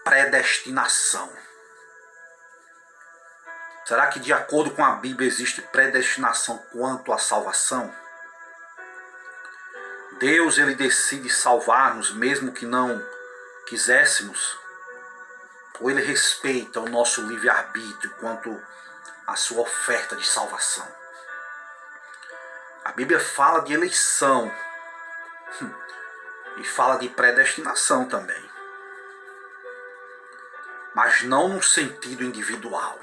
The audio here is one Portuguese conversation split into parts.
predestinação. Será que de acordo com a Bíblia existe predestinação quanto à salvação? Deus, ele decide salvar-nos mesmo que não quiséssemos? Ou ele respeita o nosso livre-arbítrio quanto à sua oferta de salvação? A Bíblia fala de eleição e fala de predestinação também, mas não no sentido individual.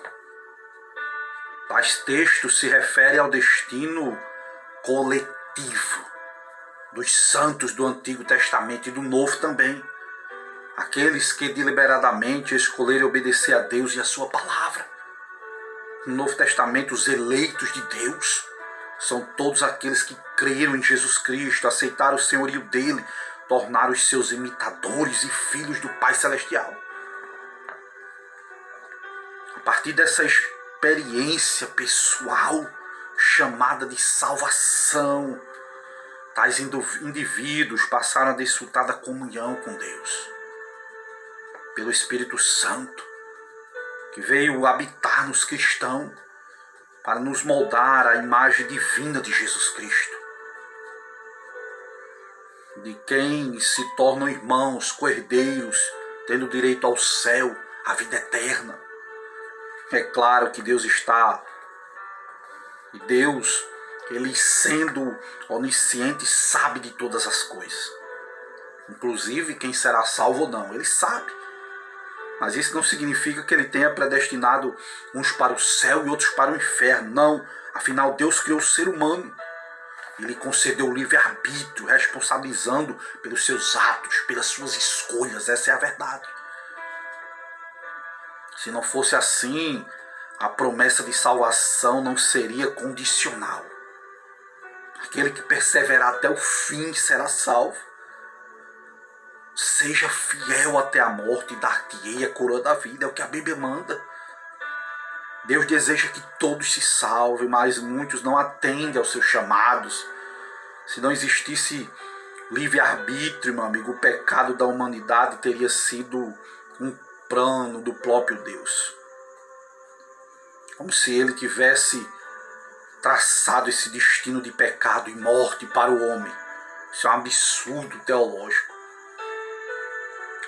Tais textos se referem ao destino coletivo dos santos do Antigo Testamento e do Novo também. Aqueles que deliberadamente escolheram obedecer a Deus e a sua palavra. No Novo Testamento, os eleitos de Deus são todos aqueles que creram em Jesus Cristo, aceitaram o senhorio dele, tornaram os seus imitadores e filhos do Pai Celestial. A partir dessa experiência pessoal chamada de salvação, tais indivíduos passaram a desfrutar da comunhão com Deus, pelo Espírito Santo, que veio habitar nos cristãos para nos moldar à imagem divina de Jesus Cristo, de quem se tornam irmãos, co-herdeiros, tendo direito ao céu, à vida eterna. É claro que Deus está, e Deus, ele sendo onisciente, sabe de todas as coisas, inclusive quem será salvo ou não, ele sabe. Mas isso não significa que ele tenha predestinado uns para o céu e outros para o inferno. Não. Afinal, Deus criou o ser humano. Ele concedeu o livre-arbítrio, responsabilizando pelos seus atos, pelas suas escolhas. Essa é a verdade. Se não fosse assim, a promessa de salvação não seria condicional. Aquele que perseverar até o fim será salvo. Seja fiel até a morte e dar-te-ei a coroa da vida. É o que a Bíblia manda. Deus deseja que todos se salvem, mas muitos não atendem aos seus chamados. Se não existisse livre-arbítrio, meu amigo, o pecado da humanidade teria sido um plano do próprio Deus. Como se ele tivesse traçado esse destino de pecado e morte para o homem. Isso é um absurdo teológico.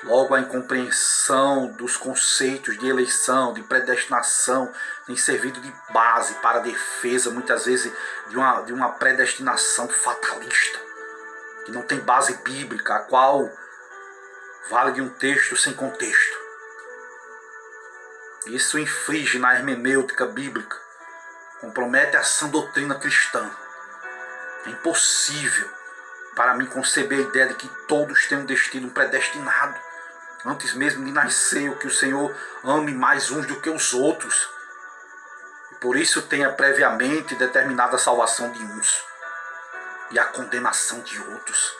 Logo, a incompreensão dos conceitos de eleição, de predestinação, tem servido de base para a defesa, muitas vezes, de uma predestinação fatalista, que não tem base bíblica, a qual vale de um texto sem contexto. Isso infringe na hermenêutica bíblica, compromete a sã doutrina cristã. É impossível para mim conceber a ideia de que todos têm um destino predestinado, antes mesmo de nascer, o que o Senhor ame mais uns do que os outros, e por isso tenha previamente determinado a salvação de uns e a condenação de outros.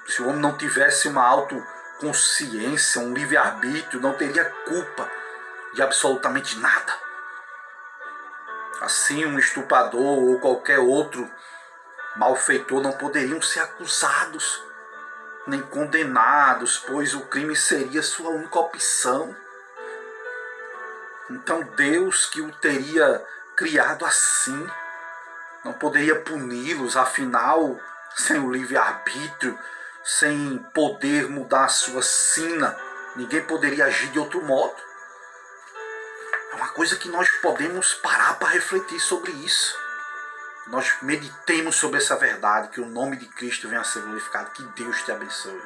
Se o homem não tivesse uma autoconsciência, um livre-arbítrio, não teria culpa de absolutamente nada. Assim, um estuprador ou qualquer outro malfeitor não poderiam ser acusados nem condenados, pois o crime seria sua única opção. Então Deus, que o teria criado assim, não poderia puni-los, afinal, sem o livre-arbítrio, sem poder mudar a sua sina, ninguém poderia agir de outro modo. É uma coisa que nós podemos parar para refletir sobre isso. Nós meditemos sobre essa verdade, que o nome de Cristo venha a ser glorificado. Que Deus te abençoe.